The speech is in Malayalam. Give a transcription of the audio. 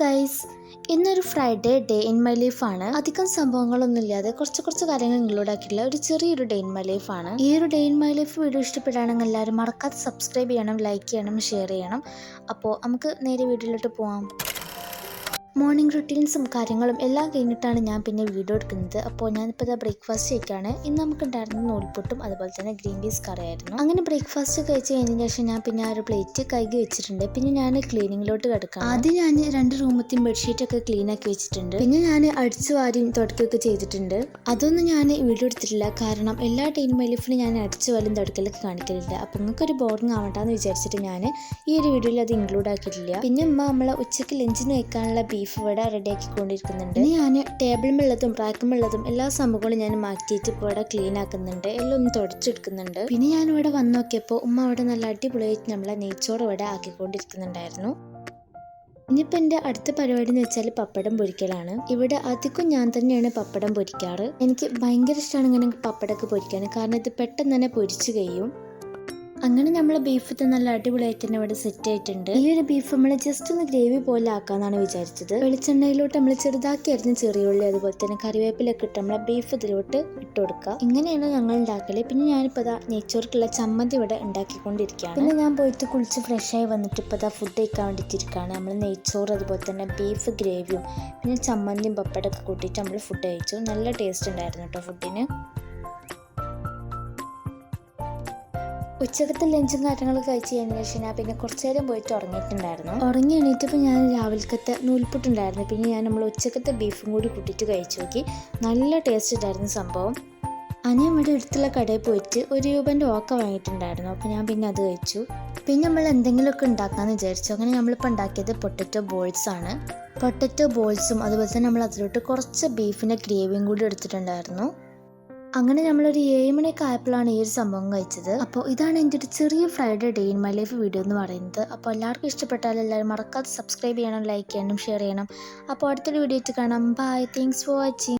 ഗൈസ്, ഇന്നൊരു ഫ്രൈഡേ ഡേ ഇൻ മൈ ലൈഫാണ്. അധികം സംഭവങ്ങളൊന്നും ഇല്ലാതെ കുറച്ച് കാര്യങ്ങൾ ഇൻക്ലൂഡ് ആക്കിയിട്ടുള്ള ഒരു ചെറിയൊരു ഡേ ഇൻ മൈ ലൈഫാണ്. ഈ ഒരു day in my life video ഇഷ്ടപ്പെടുകയാണെങ്കിൽ എല്ലാവരും മറക്കാതെ സബ്സ്ക്രൈബ് ചെയ്യണം, ലൈക്ക് ചെയ്യണം, ഷെയർ ചെയ്യണം. അപ്പോൾ നമുക്ക് നേരെ വീഡിയോയിലോട്ട് പോവാം. മോർണിംഗ് റുട്ടീൻസും കാര്യങ്ങളും എല്ലാം കഴിഞ്ഞിട്ടാണ് ഞാൻ പിന്നെ വീഡിയോ എടുക്കുന്നത്. അപ്പോൾ ഞാനിപ്പോൾ ഇതാ ബ്രേക്ക്ഫാസ്റ്റ് കഴിക്കുകയാണ്. ഇന്ന് നമുക്കുണ്ടായിരുന്ന നൂൽപുട്ടും അതുപോലെ തന്നെ ഗ്രീൻ പീസ് കറിയായിരുന്നു. അങ്ങനെ ബ്രേക്ക്ഫാസ്റ്റ് കഴിച്ച് കഴിഞ്ഞതിന് ശേഷം ഞാൻ പിന്നെ ആ ഒരു പ്ലേറ്റ് കഴുകി വെച്ചിട്ടുണ്ട്. പിന്നെ ഞാൻ ക്ലീനിങ്ങിലോട്ട് കിടക്കാം. ആദ്യം ഞാൻ 2 റൂമത്തെയും ബെഡ്ഷീറ്റൊക്കെ ക്ലീൻ ആക്കി വെച്ചിട്ടുണ്ട്. പിന്നെ ഞാൻ അടിച്ചു വാരിയും തുടക്കുകയൊക്കെ ചെയ്തിട്ടുണ്ട്. അതൊന്നും ഞാൻ വീഡിയോ എടുത്തിട്ടില്ല, കാരണം എല്ലാ ഡേ ഇൻ മൈ ലൈഫിലും ഞാൻ അടിച്ചു വാലും തുടക്കലൊക്കെ കാണിക്കലില്ല. അപ്പോൾ നിങ്ങൾക്കൊരു ബോറിംഗ് ആവണ്ടെന്ന് വിചാരിച്ചിട്ട് ഞാൻ ഈ ഒരു വീഡിയോയിൽ അത് ഇൻക്ലൂഡ് ആക്കിയിട്ടില്ല. പിന്നെ നമ്മളെ ഉച്ചയ്ക്ക് ലഞ്ചിന് കഴിക്കാനുള്ള ബീഫ് ഇവിടെ റെഡിയാക്കിക്കൊണ്ടിരിക്കുന്നുണ്ട്. ഇനി ഞാൻ ടേബിളുമുള്ളതും റാക്കുമുള്ളതും എല്ലാ സംഭവങ്ങളും ഞാൻ മാറ്റിയിട്ട് ഇപ്പോൾ ഇവിടെ ക്ലീൻ ആക്കുന്നുണ്ട്. എല്ലാം ഒന്ന് തുടച്ചെടുക്കുന്നുണ്ട്. പിന്നെ ഞാൻ ഇവിടെ വന്ന് നോക്കിയപ്പോൾ ഉമ്മ അവിടെ നല്ല അടിപൊളിയായിട്ട് നമ്മളെ നെയ്ച്ചോറ് ഇവിടെ ആക്കിക്കൊണ്ടിരിക്കുന്നുണ്ടായിരുന്നു. ഇനിയിപ്പോൾ എൻ്റെ അടുത്ത പരിപാടി എന്ന് വെച്ചാൽ പപ്പടം പൊരിക്കലാണ്. ഇവിടെ അധികം ഞാൻ തന്നെയാണ് പപ്പടം പൊരിക്കാറ്. എനിക്ക് ഭയങ്കര ഇഷ്ടമാണ് ഇങ്ങനെ പപ്പടമൊക്കെ പൊരിക്കാൻ, കാരണം ഇത് പെട്ടെന്ന് തന്നെ പൊരിച്ചു കഴിയും. അങ്ങനെ നമ്മൾ ബീഫ് നല്ല അടിപൊളിയായിട്ട് തന്നെ ഇവിടെ സെറ്റ് ആയിട്ടുണ്ട്. ഈ ഒരു ബീഫ് നമ്മൾ ജസ്റ്റ് ഒന്ന് ഗ്രേവി പോലെ ആക്കാന്നാണ് വിചാരിച്ചത്. വെളിച്ചെണ്ണയിലോട്ട് നമ്മൾ ചെറുതാക്കി അരിഞ്ഞ ചെറിയുള്ളി അതുപോലെ തന്നെ കറിവേപ്പിലൊക്കെ ഇട്ട് നമ്മളെ ബീഫ് ഇതിലോട്ട് ഇട്ട് കൊടുക്കുക. ഇങ്ങനെയാണ് ഞങ്ങൾ ഉണ്ടാക്കല്. പിന്നെ ഞാനിപ്പോൾ നെയ്ച്ചോർക്കുള്ള ചമ്മന്തി ഇവിടെ ഉണ്ടാക്കിക്കൊണ്ടിരിക്കുകയാണ്. പിന്നെ ഞാൻ പോയിട്ട് കുളിച്ച് ഫ്രഷായി വന്നിട്ട് ഇപ്പോൾ ഫുഡ് കഴിക്കാൻ വേണ്ടിയിട്ടിരിക്കുകയാണ്. നമ്മൾ നെയ്ച്ചോറ് അതുപോലെ തന്നെ ബീഫ് ഗ്രേവിയും പിന്നെ ചമ്മന്തിയും പപ്പടമൊക്കെ കൂട്ടിയിട്ട് നമ്മൾ ഫുഡ് കഴിച്ചു. നല്ല ടേസ്റ്റ് ഉണ്ടായിരുന്നു കേട്ടോ ഫുഡിന്. ഉച്ചക്കത്തെ ലഞ്ചും കാര്യങ്ങളൊക്കെ കഴിച്ച് കഴിഞ്ഞ ശേഷം ഞാൻ പിന്നെ കുറച്ച് നേരം പോയിട്ട് ഉറങ്ങിയിട്ടുണ്ടായിരുന്നു. ഉറങ്ങി എണീറ്റപ്പോൾ ഞാൻ രാവിലത്തെ നൂൽപുട്ടുണ്ടായിരുന്നു. പിന്നെ ഞാൻ നമ്മൾ ഉച്ചക്കത്തെ ബീഫും കൂടി കൂട്ടിയിട്ട് കഴിച്ചു നോക്കി. നല്ല ടേസ്റ്റ് ഉണ്ടായിരുന്നു സംഭവം. അനിയൻ ഇവിടെ അടുത്തുള്ള കടയിൽ പോയിട്ട് 1 രൂപേൻ്റെ ഓക്ക വാങ്ങിയിട്ടുണ്ടായിരുന്നു. അപ്പോൾ ഞാൻ പിന്നെ അത് കഴിച്ചു. പിന്നെ നമ്മൾ എന്തെങ്കിലുമൊക്കെ ഉണ്ടാക്കാമെന്ന് വിചാരിച്ചു. അങ്ങനെ നമ്മളിപ്പോൾ ഉണ്ടാക്കിയത് പൊട്ടറ്റോ ബോൾസ് ആണ്. പൊട്ടറ്റോ ബോൾസും അതുപോലെ തന്നെ നമ്മൾ അതിലോട്ട് കുറച്ച് ബീഫിൻ്റെ ഗ്രേവിയും കൂടി എടുത്തിട്ടുണ്ടായിരുന്നു. അങ്ങനെ നമ്മളൊരു 7 മണിയൊക്കെ ആയപ്പോഴാണ് ഈ ഒരു സംഭവം കഴിച്ചത്. അപ്പോൾ ഇതാണ് എൻ്റെ ഒരു ചെറിയ Friday day in my life video എന്ന് പറയുന്നത്. അപ്പോൾ എല്ലാവർക്കും ഇഷ്ടപ്പെട്ടാൽ എല്ലാവരും മറക്കാതെ സബ്സ്ക്രൈബ് ചെയ്യണം, ലൈക്ക് ചെയ്യണം, ഷെയർ ചെയ്യണം. അപ്പോൾ അടുത്തൊരു വീഡിയോ ആയിട്ട് കാണാം. Bye, thanks for watching.